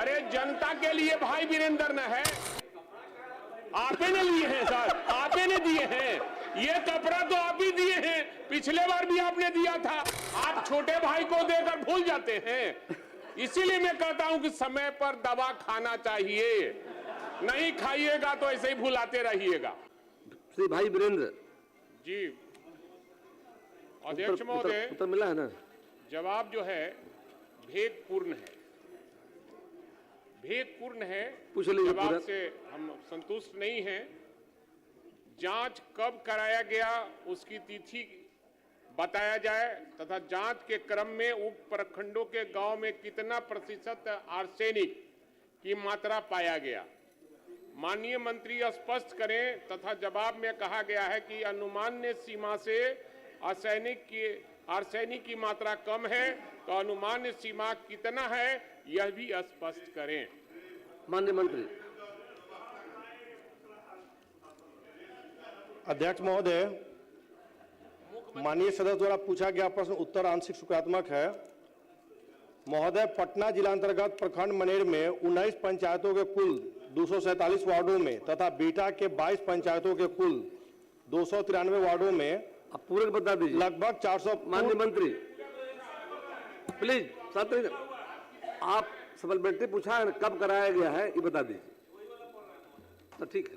अरे जनता के लिए भाई वीरेंद्र न है, आपे ने लिए हैं सर, आपे ने दिए हैं। ये कपड़ा तो आप ही दिए हैं, पिछले बार भी आपने दिया था। आप छोटे भाई को देकर भूल जाते हैं। इसीलिए मैं कहता हूं कि समय पर दवा खाना चाहिए, नहीं खाइएगा तो ऐसे ही भुलाते रहिएगा। श्री भाई वीरेंद्र जी अध्यक्ष महोदय, उत्तर मिला है ना? जवाब जो है भेदपूर्ण है, भेदपूर्ण है। पूछ लीजिए। जवाब से हम संतुष्ट नहीं हैं। जांच कब कराया गया उसकी तिथि बताया जाए तथा जांच के क्रम में उप प्रखंडों के गांव में कितना प्रतिशत आर्सेनिक की मात्रा पाया गया, माननीय मंत्री स्पष्ट करें। तथा जवाब में कहा गया है कि अनुमान्य सीमा से आर्सेनिक की मात्रा कम है, तो अनुमान्य सीमा कितना है यह भी स्पष्ट करें। माननीय मंत्री। अध्यक्ष महोदय, माननीय सदस्य द्वारा पूछा गया प्रश्न उत्तर आंशिक सकारात्मक है। महोदय, पटना जिला अंतर्गत प्रखंड मनेर में 19 पंचायतों के कुल 247 वार्डों में तथा बीटा के 22 पंचायतों के कुल 293 वार्डों में आप पूरे बता दीजिए। लगभग 400। माननीय मंत्री प्लीज साथ आप सप्लीमेंट्री पूछा है, कब कराया गया है ये बता दीजिए। तो ठीक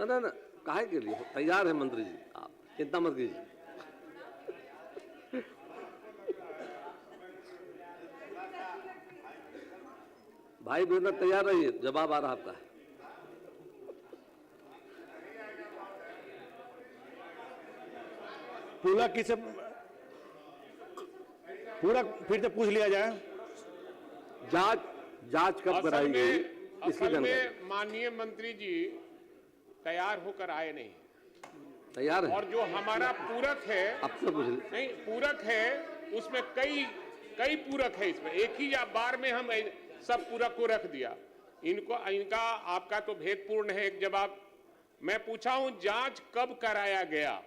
है ना, ना काहे के लिए तैयार है मंत्री जी, आप चिंता मत कीजिए। भाई वीरेंद्र तैयार रहिए, जवाब आ रहा आपका है। पूरा किसे पूरा फिर से पूछ लिया जाए। जांच कब कराई गई इसकी असल जानकारी। में माननीय मंत्री जी तैयार होकर आए नहीं, तैयार है और जो हमारा पूरक है, अब तो पूछ लीजिए। नहीं पूरक है उसमें कई पूरक है। इसमें एक ही बार में हम सब पूरक को रख दिया। इनका आपका तो भेदपूर्ण है। एक जवाब मैं पूछा हूं, जांच कब कराया गया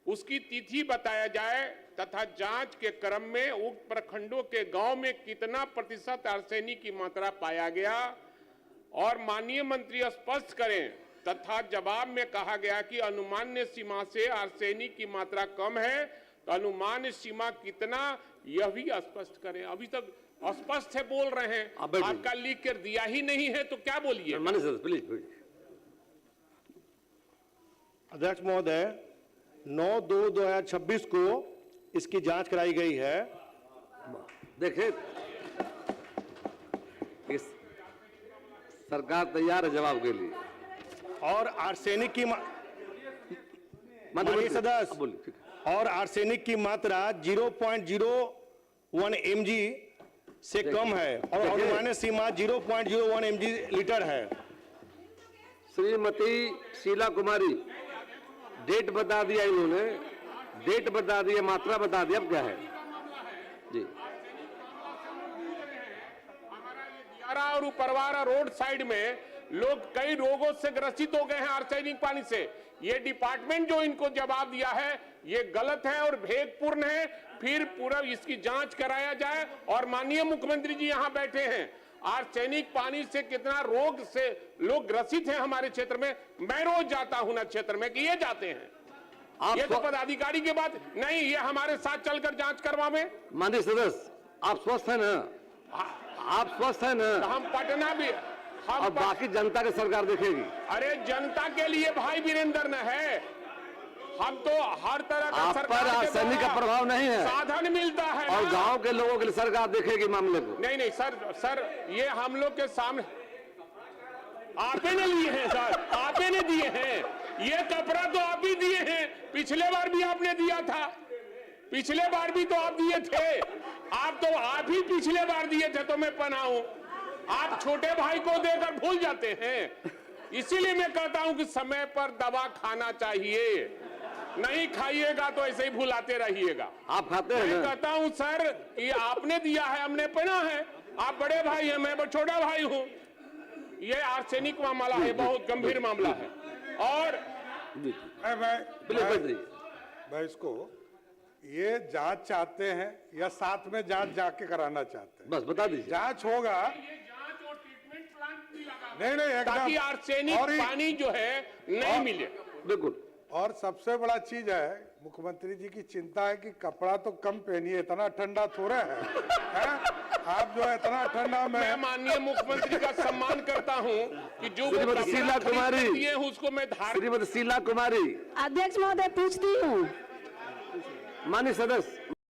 उसकी तिथि बताया जाए तथा जांच के क्रम में उक्त प्रखंडों के गांव में कितना प्रतिशत आर्सेनिक की मात्रा पाया गया, और माननीय मंत्री स्पष्ट करें। तथा जवाब में कहा गया कि अनुमान्य सीमा से आर्सेनिक की मात्रा कम है, तो अनुमान्य सीमा कितना यह भी स्पष्ट करें। अभी तक स्पष्ट है बोल रहे हैं, आपका लिख कर दिया ही नहीं है तो क्या बोलिए। प्लीज। अध्यक्ष महोदय, 9/2/2026 को इसकी जांच कराई गई है। देखिए इस सरकार तैयार है जवाब के लिए। और आर्सेनिक की माननीय सदस्य, और आर्सेनिक की मात्रा 0.01 mg से कम है और अनुमान्य सीमा 0.01 mg लीटर है। श्रीमती शीला कुमारी, डेट बता दिया इन्होंने, डेट बता दिया, मात्रा बता दिया, अब क्या है जी। दियारा और उपरवारा रोड साइड में लोग कई रोगों से ग्रसित हो गए हैं आर्सेनिक पानी से। ये डिपार्टमेंट जो इनको जवाब दिया है ये गलत है और भेदपूर्ण है। फिर पूरा इसकी जांच कराया जाए। और माननीय मुख्यमंत्री जी यहाँ बैठे हैं, आर्सेनिक पानी से कितना रोग से लोग ग्रसित हैं हमारे क्षेत्र में। मैं रोज जाता हूं ना क्षेत्र में कि ये जाते हैं। ये तो पदाधिकारी की बात नहीं, ये हमारे साथ चलकर जांच करवावे। माननीय सदस्य, आप स्वस्थ है ना? आप स्वस्थ है ना? हम पटना भी और बाकी जनता की सरकार देखेगी। अरे जनता के लिए भाई वीरेंद्र न है, हम तो हर तरह का आप पर आर्सेनिक का प्रभाव नहीं है, साधन मिलता है और गांव के लोगों के लिए सरकार देखेगी मामले को। नहीं सर ये हम लोग के सामने आपे ने लिए हैं सर, आपे ने दिए हैं। ये कपड़ा तो आप ही दिए हैं, पिछले बार भी आपने दिया था, पिछले बार भी तो आप दिए थे। आप ही पिछले बार दिए थे तो मैं पहना हूं। आप छोटे भाई को देकर भूल जाते हैं। इसीलिए मैं कहता हूं कि समय पर दवा खाना चाहिए, नहीं खाइएगा तो ऐसे ही भुलाते रहिएगा। आप खाते हैं? मैं कहता हूं सर कि आपने दिया है, हमने पहना है। आप बड़े भाई हैं, मैं छोटा भाई हूं। ये आर्सेनिक मामला है, बहुत गंभीर मामला है। और भाई इसको ये जांच चाहते हैं या साथ में जांच जाके कराना चाहते हैं? बस बता दीजिए। जांच होगा। ये जांच और ट्रीटमेंट प्लांट भी लगा नहीं एकदम। ताकि आर्सेनिक और पानी जो है नहीं मिले। बिल्कुल। और सबसे बड़ा चीज है, मुख्यमंत्री जी की चिंता है कि कपड़ा तो कम पहनिए, इतना ठंडा थोड़ा है? आप जो है इतना ठंडा में। मैं माननीय मुख्यमंत्री का सम्मान करता हूं कि जो वो श्रीमती कपड़ा शीला खरीदते कुमारी। दिए हैं, उसको मैं धारण श्रीमती शीला कुमारी, अध्यक्ष महोदय पूछती हूँ। माननीय सदस्य